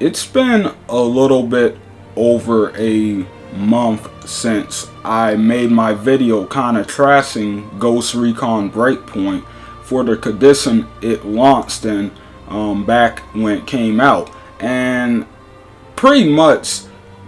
It's been a little bit over a month since I made my video kind of trashing Ghost Recon Breakpoint for the condition it launched in back when it came out. And pretty much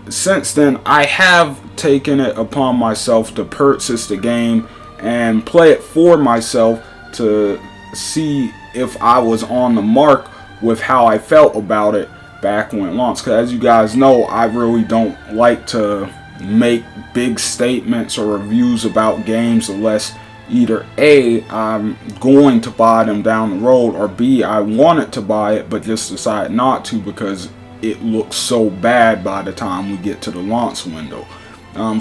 since then I have taken it upon myself to purchase the game and play it for myself to see if I was on the mark with how I felt about it back when it launched. Because as you guys know, I really don't like to make big statements or reviews about games unless either A, I'm going to buy them down the road, or B, I wanted to buy it but just decided not to because it looks so bad by the time we get to the launch window.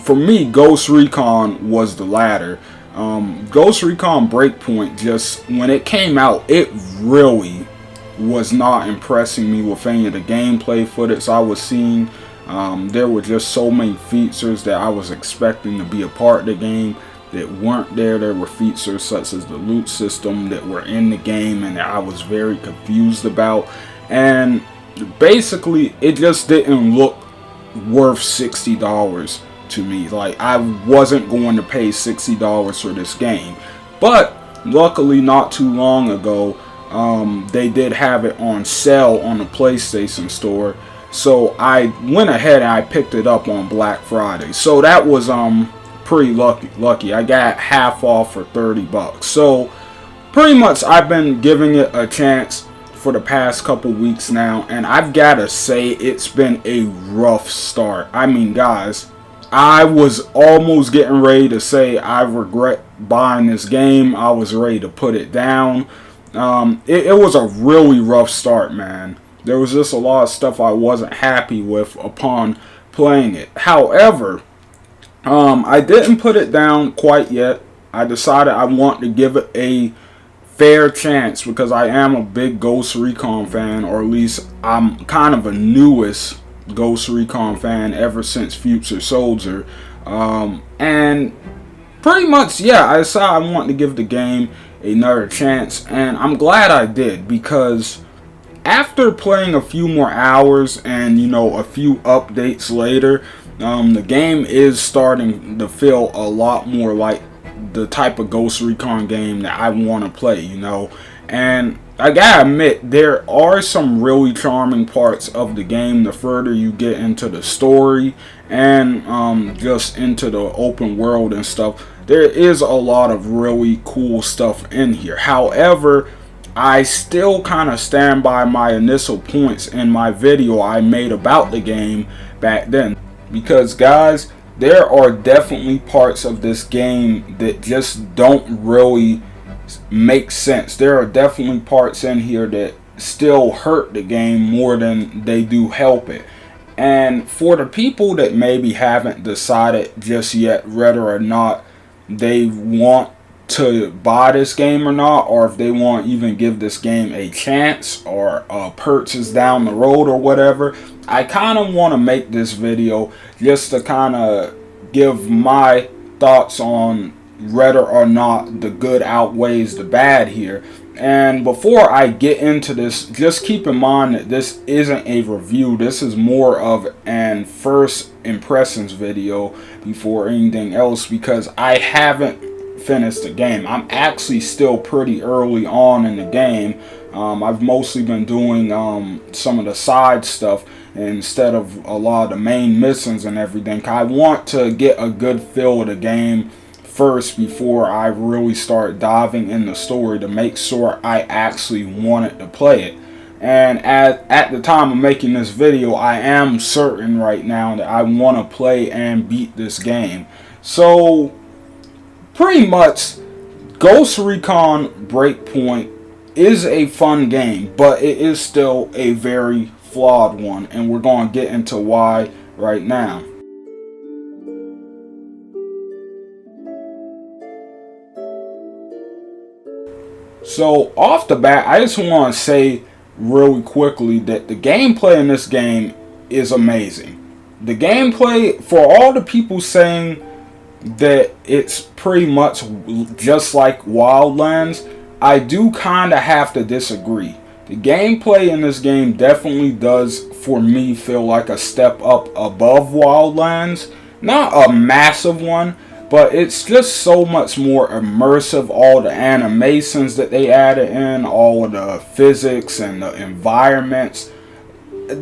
For me, Ghost Recon was the latter. Ghost Recon Breakpoint, just when it came out, it really was not impressing me with any of the gameplay footage I was seeing. There were just so many features that I was expecting to be a part of the game that weren't there. There were features such as the loot system that were in the game and that I was very confused about. And basically, it just didn't look worth $60 to me. Like, I wasn't going to pay $60 for this game. But luckily, not too long ago, they did have it on sale on the PlayStation Store. So I went ahead and I picked it up on Black Friday. So that was pretty lucky. I got half off for 30 bucks. So pretty much I've been giving it a chance for the past couple weeks now, and I've got to say it's been a rough start. I mean, guys, I was almost getting ready to say I regret buying this game. I was ready to put it down. It was a really rough start, man. There was just a lot of stuff I wasn't happy with upon playing it. However, I didn't put it down quite yet. I decided I want to give it a fair chance because I am a big Ghost Recon fan, or at least I'm kind of a newest Ghost Recon fan ever since Future Soldier. And pretty much, yeah, I decided I want to give the game another chance, and I'm glad I did, because after playing a few more hours and, you know, a few updates later, the game is starting to feel a lot more like the type of Ghost Recon game that I want to play, you know. And I gotta admit, there are some really charming parts of the game the further you get into the story and just into the open world and stuff. There is a lot of really cool stuff in here. However, I still kind of stand by my initial points in my video I made about the game back then. Because, guys, there are definitely parts of this game that just don't really make sense. There are definitely parts in here that still hurt the game more than they do help it. And for the people that maybe haven't decided just yet whether or not they want to buy this game or not, or if they want to even give this game a chance or a purchase down the road or whatever, I kind of want to make this video just to kind of give my thoughts on whether or not the good outweighs the bad here. And before I get into this, just keep in mind that this isn't a review. This is more of an first impressions video before anything else, because I haven't finished the game. I'm actually still pretty early on in the game. I've mostly been doing some of the side stuff instead of a lot of the main missions and everything. I want to get a good feel of the game first before I really start diving in the story to make sure I actually wanted to play it. And at the time of making this video, I am certain right now that I want to play and beat this game. So pretty much, Ghost Recon Breakpoint is a fun game, but it is still a very flawed one, and we're going to get into why right now. So off the bat, I just want to say really quickly that the gameplay in this game is amazing. The gameplay, for all the people saying that it's pretty much just like Wildlands, I do kind of have to disagree. The gameplay in this game definitely does, for me, feel like a step up above Wildlands. Not a massive one, but it's just so much more immersive. All the animations that they added in, all of the physics and the environments,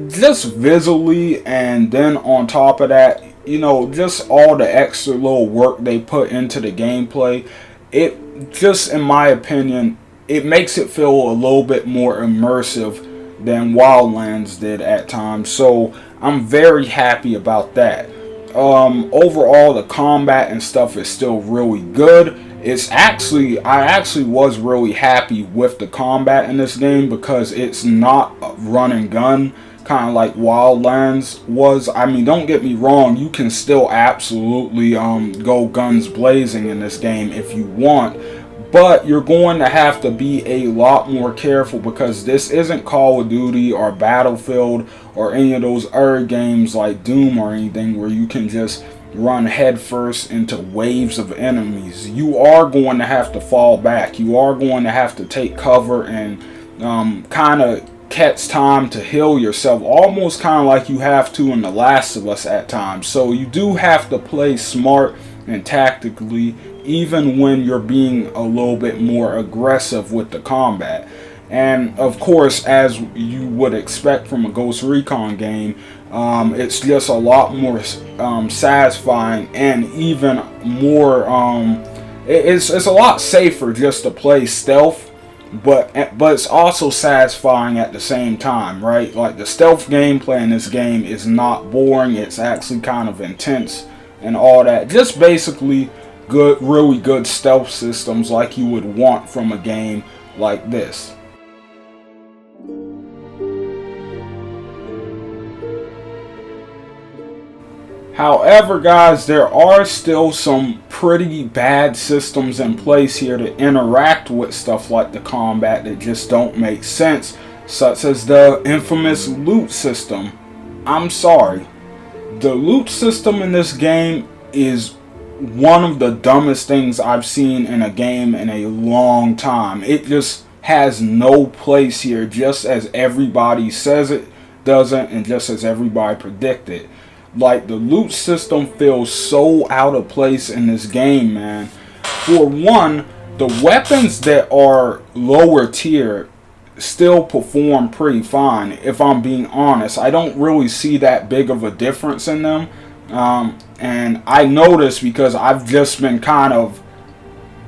just visually, and then on top of that, you know, just all the extra little work they put into the gameplay. It just, in my opinion, it makes it feel a little bit more immersive than Wildlands did at times. So I'm very happy about that. Overall, the combat and stuff is still really good. I actually was really happy with the combat in this game because it's not a run and gun, kind of like Wildlands was. I mean, don't get me wrong, you can still absolutely go guns blazing in this game if you want, but you're going to have to be a lot more careful because this isn't Call of Duty or Battlefield or any of those other games like Doom or anything where you can just run headfirst into waves of enemies. You are going to have to fall back. You are going to have to take cover and kind of catch time to heal yourself, almost kind of like you have to in The Last of Us at times. So you do have to play smart and tactically, even when you're being a little bit more aggressive with the combat. And of course, as you would expect from a Ghost Recon game, it's just a lot more satisfying and even more. It's a lot safer just to play stealth, but it's also satisfying at the same time, right? Like the stealth gameplay in this game is not boring. It's actually kind of intense and all that. Just basically good, really good stealth systems like you would want from a game like this. However, guys, there are still some pretty bad systems in place here to interact with stuff like the combat that just don't make sense, such as the infamous loot system. I'm sorry. The loot system in this game is one of the dumbest things I've seen in a game in a long time. It just has no place here, just as everybody says it doesn't, and just as everybody predicted. Like, the loot system feels so out of place in this game, man. For one, the weapons that are lower tier still perform pretty fine. If I'm being honest, I don't really see that big of a difference in them. And I notice because I've just been kind of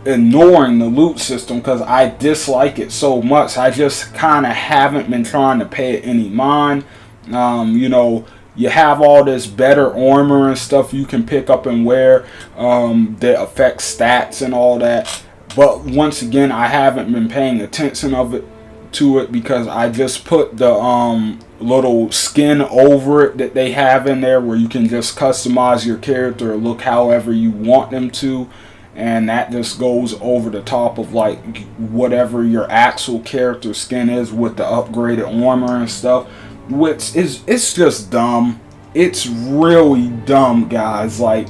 ignoring the loot system because I dislike it so much. I just kind of haven't been trying to pay it any mind. You know, you have all this better armor and stuff you can pick up and wear that affects stats and all that. But once again, I haven't been paying attention to it because I just put the little skin over it that they have in there where you can just customize your character or look however you want them to. And that just goes over the top of like whatever your actual character skin is with the upgraded armor and stuff. Which is, it's just dumb. It's really dumb, guys. Like,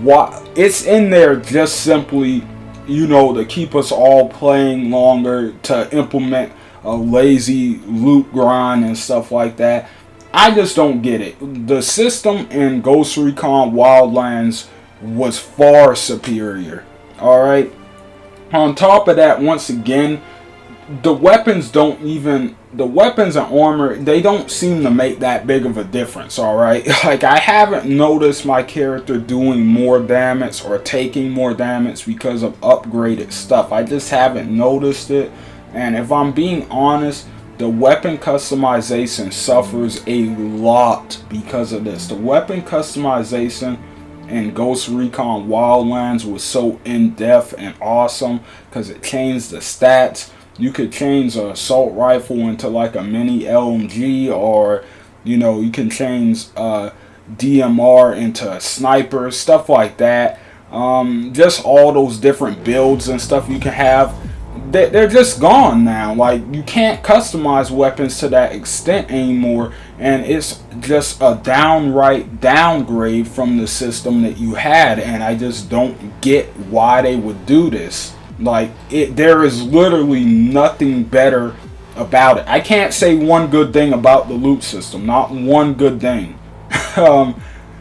what? It's in there just simply, you know, to keep us all playing longer, to implement a lazy loot grind and stuff like that. I just don't get it. The system in Ghost Recon Wildlands was far superior. Alright? On top of that, once again, the weapons and armor, they don't seem to make that big of a difference, alright? Like, I haven't noticed my character doing more damage or taking more damage because of upgraded stuff. I just haven't noticed it. And if I'm being honest, the weapon customization suffers a lot because of this. The weapon customization in Ghost Recon Wildlands was so in-depth and awesome because it changed the stats. You could change an assault rifle into like a mini LMG, or you know, you can change DMR into a sniper, stuff like that. Just all those different builds and stuff you can have, they're just gone now. Like, you can't customize weapons to that extent anymore, and it's just a downright downgrade from the system that you had, and I just don't get why they would do this. Like, there is literally nothing better about it. I can't say one good thing about the loot system. Not one good thing.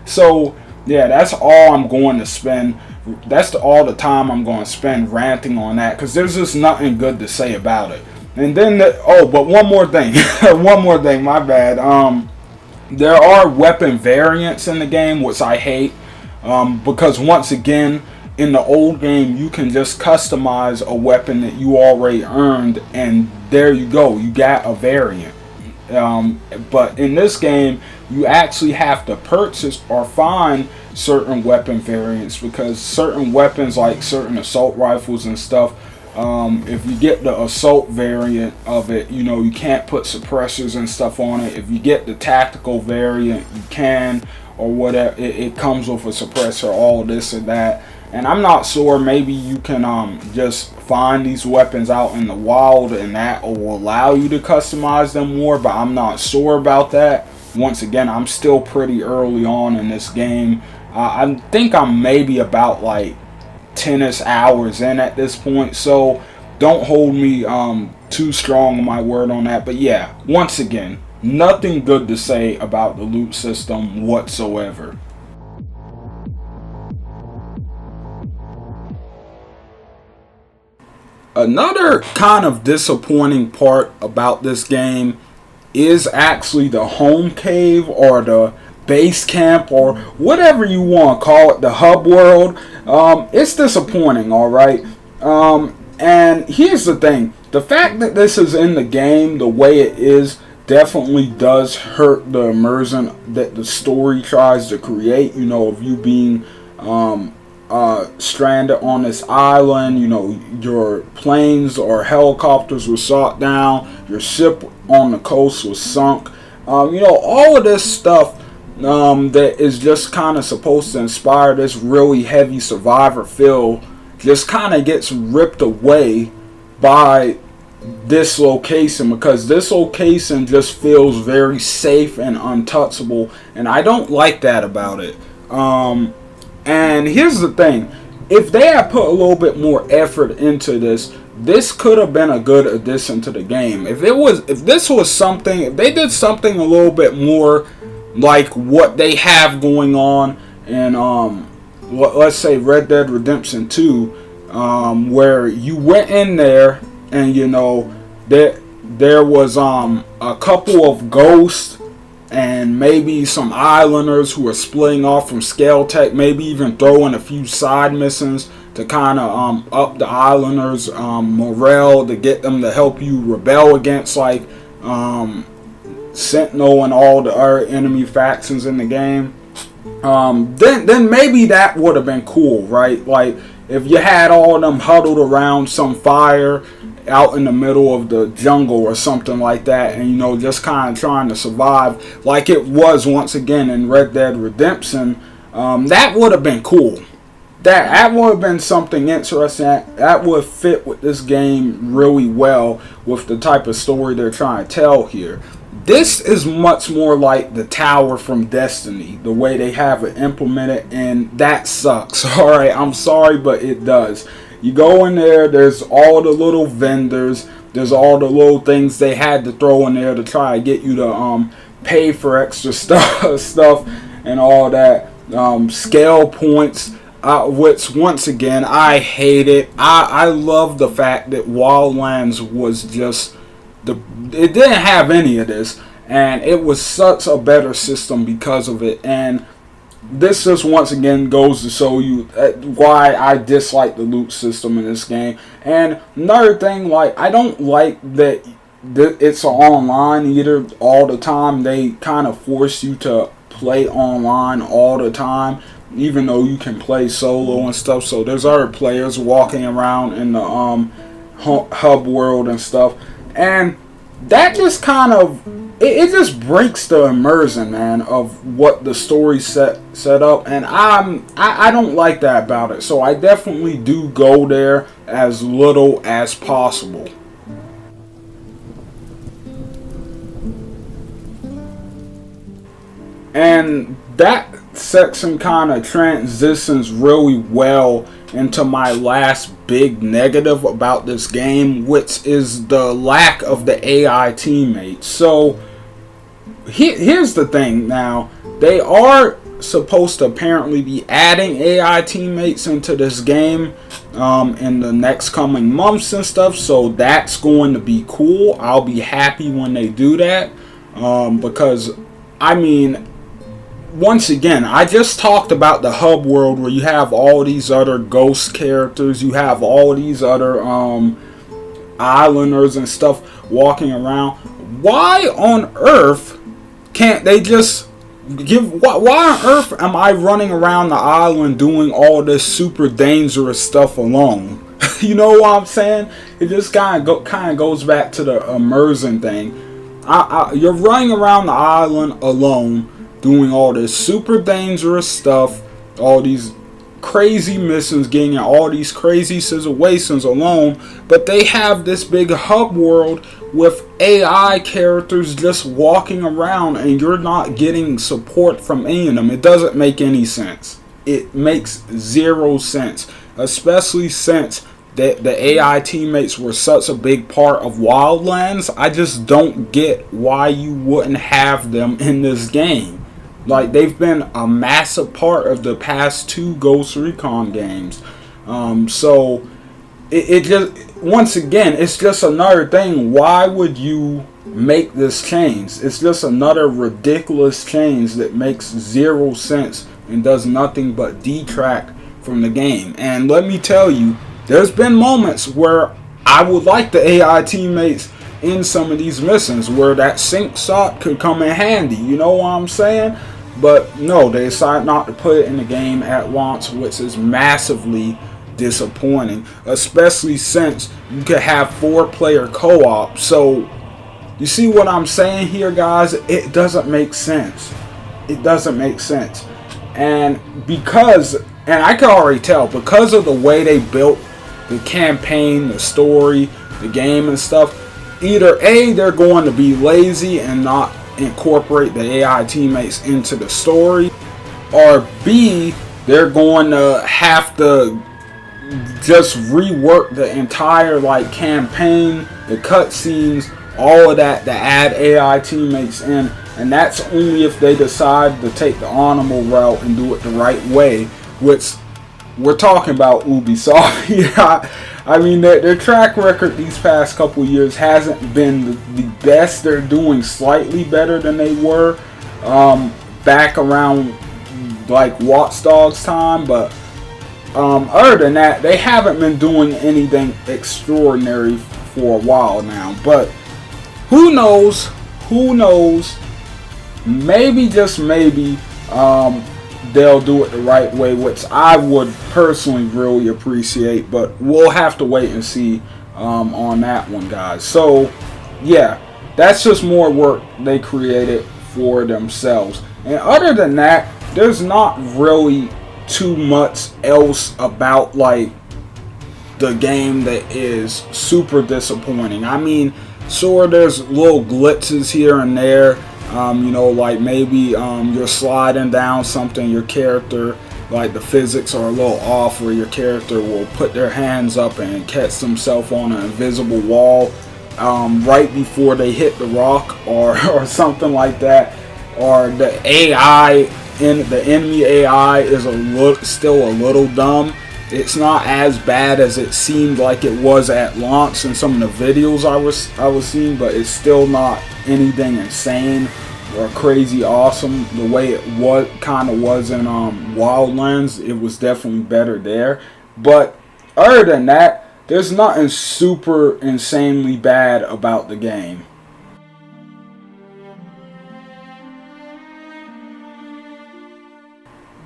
So yeah, that's all I'm going to spend. That's all the time I'm going to spend ranting on that, because there's just nothing good to say about it. And then but one more thing. One more thing, my bad. There are weapon variants in the game, which I hate, because once again, in the old game, you can just customize a weapon that you already earned, and there you go, you got a variant. But in this game, you actually have to purchase or find certain weapon variants, because certain weapons, like certain assault rifles and stuff, if you get the assault variant of it, you know, you can't put suppressors and stuff on it. If you get the tactical variant, you can, or whatever. It comes with a suppressor, all this and that. And I'm not sure, maybe you can just find these weapons out in the wild, and that will allow you to customize them more, but I'm not sure about that. Once again, I'm still pretty early on in this game. I think I'm maybe about like 10ish hours in at this point, so don't hold me too strong on my word on that. But yeah, once again, nothing good to say about the loot system whatsoever. Another kind of disappointing part about this game is actually the home cave, or the base camp, or whatever you want to call it, the hub world. It's disappointing, alright? And here's the thing. The fact that this is in the game the way it is definitely does hurt the immersion that the story tries to create, you know, of you being stranded on this island. You know, your planes or helicopters were shot down, your ship on the coast was sunk. You know, all of this stuff that is just kind of supposed to inspire this really heavy survivor feel just kind of gets ripped away by this location, because this location just feels very safe and untouchable, and I don't like that about it. And here's the thing, if they had put a little bit more effort into this, this could have been a good addition to the game. If this was something, if they did something a little bit more like what they have going on in let's say Red Dead Redemption 2, where you went in there and, you know, there was a couple of ghosts and maybe some islanders who are splitting off from Scale Tech, maybe even throw in a few side missions to kind of up the islanders' morale, to get them to help you rebel against like Sentinel and all the other enemy factions in the game. Then maybe that would have been cool, right? Like if you had all of them huddled around some fire out in the middle of the jungle or something like that, and, you know, just kind of trying to survive like it was once again in Red Dead Redemption, that would have been cool. That would have been something interesting. That would fit with this game really well, with the type of story they're trying to tell here. This is much more like the tower from Destiny, the way they have it implemented, and that sucks. Alright, I'm sorry, but it does. You go in there, there's all the little vendors, there's all the little things they had to throw in there to try to get you to pay for extra stuff and all that. Scale points, which once again, I hate it. I love the fact that Wildlands was just, it didn't have any of this, and it was such a better system because of it. And this just once again goes to show you why I dislike the loot system in this game. And another thing, like, I don't like that it's online either all the time. They kind of force you to play online all the time, even though you can play solo and stuff. So there's other players walking around in the hub world and stuff, and that just kind of it just breaks the immersion, man, of what the story set up, and I don't like that about it. So I definitely do go there as little as possible. And that section kind of transitions really well into my last big negative about this game, which is the lack of the AI teammates. So here's the thing. Now, they are supposed to apparently be adding AI teammates into this game in the next coming months and stuff, so that's going to be cool. I'll be happy when they do that, because I mean, once again, I just talked about the hub world where you have all these other ghost characters, you have all these other islanders and stuff walking around. Why on earth can't they just why on earth am I running around the island doing all this super dangerous stuff alone? You know what I'm saying? It just kind of goes back to the immersion thing. You're running around the island alone, doing all this super dangerous stuff, all these crazy missions, getting in all these crazy situations alone, but they have this big hub world with AI characters just walking around and you're not getting support from any of them. It doesn't make any sense. It makes zero sense, especially since that the AI teammates were such a big part of Wildlands. I just don't get why you wouldn't have them in this game. Like, they've been a massive part of the past 2 Ghost Recon games. So it just, once again, it's just another thing. Why would you make this change? It's just another ridiculous change that makes zero sense and does nothing but detract from the game. And let me tell you, there's been moments where I would like the AI teammates in some of these missions where that sync shot could come in handy. You know what I'm saying? But no, they decided not to put it in the game at launch, which is massively disappointing, especially since you could have 4-player co-op. So you see what I'm saying here, guys? It doesn't make sense. It doesn't make sense. And I can already tell, because of the way they built the campaign, the story, the game and stuff, either A, they're going to be lazy and not incorporate the AI teammates into the story, or B, they're going to have to just rework the entire campaign, the cutscenes, all of that to add AI teammates in. And that's only if they decide to take the honorable route and do it the right way, which we're talking about Ubisoft here. I mean, their track record these past couple years hasn't been the best. They're doing slightly better than they were back around Watch Dogs time, but other than that, they haven't been doing anything extraordinary for a while now. But who knows? Who knows? Maybe, just maybe, they'll do it the right way, which I would personally really appreciate, but we'll have to wait and see on that one, guys. So yeah, that's just more work they created for themselves. And other than that, there's not really too much else about the game that is super disappointing. I mean, sure, there's little glitches here and there. Maybe you're sliding down something, your character, the physics are a little off, where your character will put their hands up and catch themselves on an invisible wall right before they hit the rock, or something like that. Or the AI, the enemy AI is still a little dumb. It's not as bad as it seemed like it was at launch in some of the videos I was seeing, but it's still not anything insane or crazy awesome the way it was in Wildlands. It was definitely better there. But other than that, there's nothing super insanely bad about the game.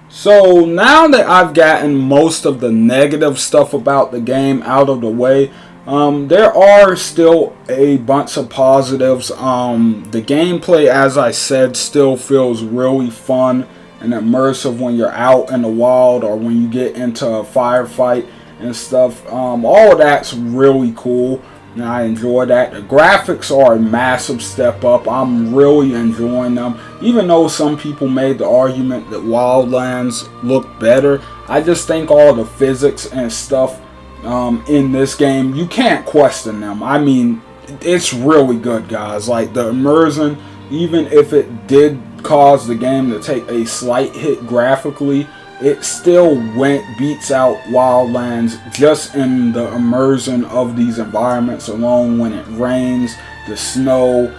So now that I've gotten most of the negative stuff about the game out of the way, there are still a bunch of positives. The gameplay, as I said, still feels really fun and immersive when you're out in the wild or when you get into a firefight and stuff. All of that's really cool. and I enjoy that. The graphics are a massive step up. I'm really enjoying them. Even though some people made the argument that Wildlands looked better, I just think all the physics and stuff in this game, you can't question them. I mean, it's really good, guys. Like, the immersion, even if it did cause the game to take a slight hit graphically, it still beats out Wildlands just in the immersion of these environments alone. When it rains, the snow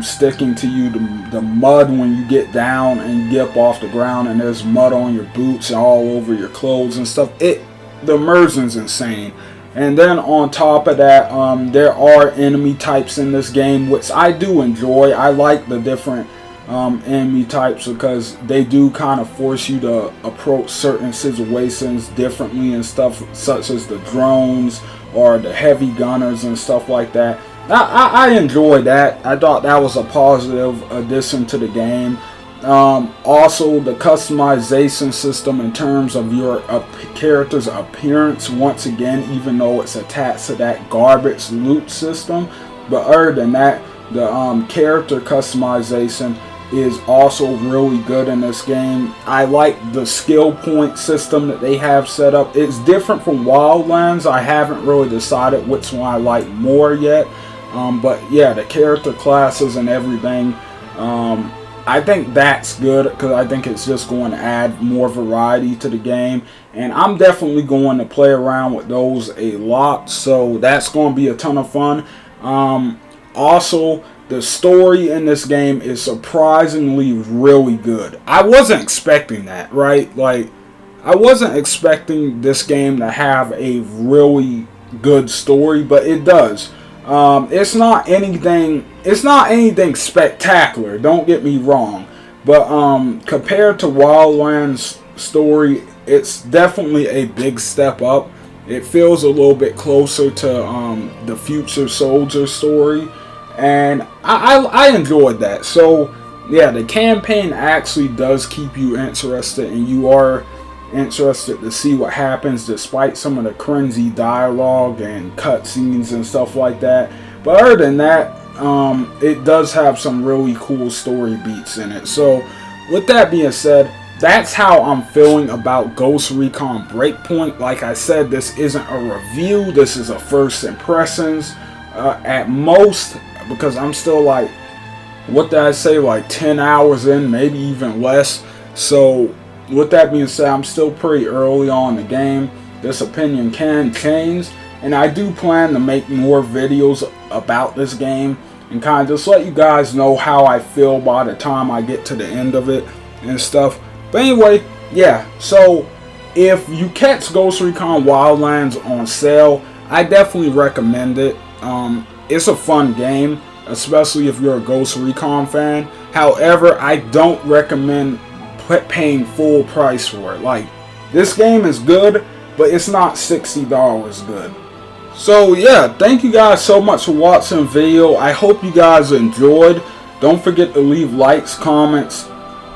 sticking to you, the mud when you get down and you get up off the ground and there's mud on your boots and all over your clothes and stuff. The immersion's insane. And then on top of that, there are enemy types in this game, which I do enjoy. I like the different enemy types because they do kind of force you to approach certain situations differently and stuff, such as the drones or the heavy gunners and stuff like that. I enjoyed that. I thought that was a positive addition to the game. Also, the customization system in terms of your character's appearance, once again, even though it's attached to that garbage loot system, but other than that, the character customization is also really good in this game. I like the skill point system that they have set up. It's different from Wildlands. I haven't really decided which one I like more yet, but yeah, the character classes and everything, I think that's good because I think it's just going to add more variety to the game, and I'm definitely going to play around with those a lot, so that's going to be a ton of fun. Also, the story in this game is surprisingly really good. I wasn't expecting that, right? Like, I wasn't expecting this game to have a really good story, but it does. It's not anything spectacular, don't get me wrong, but compared to Wildlands' story, it's definitely a big step up. It feels a little bit closer to the Future Soldier story, and I enjoyed that. So yeah, the campaign actually does keep you interested, and you are interested to see what happens despite some of the cringy dialogue and cutscenes and stuff like that. But other than that, it does have some really cool story beats in it. So with that being said, that's how I'm feeling about Ghost Recon Breakpoint. Like I said, this isn't a review, this is a first impressions at most, because I'm still like, what did I say, like 10 hours in, maybe even less. So with that being said, I'm still pretty early on in the game. This opinion can change, and I do plan to make more videos about this game and kind of just let you guys know how I feel by the time I get to the end of it and stuff. But anyway, yeah, so if you catch Ghost Recon Wildlands on sale, I definitely recommend it. It's a fun game, especially if you're a Ghost Recon fan. However, I don't recommend paying full price for it. Like, this game is good, but it's not $60 good. So yeah, thank you guys so much for watching the video. I hope you guys enjoyed. Don't forget to leave likes, comments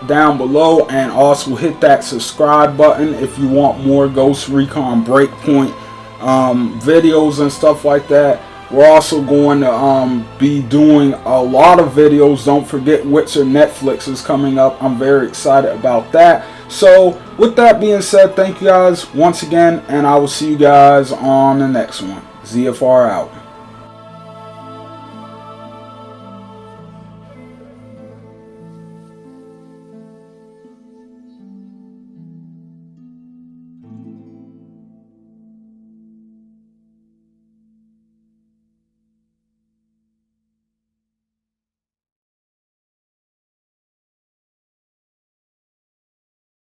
down below, and also hit that subscribe button if you want more Ghost Recon Breakpoint videos and stuff like that. We're also going to be doing a lot of videos. Don't forget Witcher Netflix is coming up. I'm very excited about that. So with that being said, thank you guys once again, and I will see you guys on the next one. ZFR out.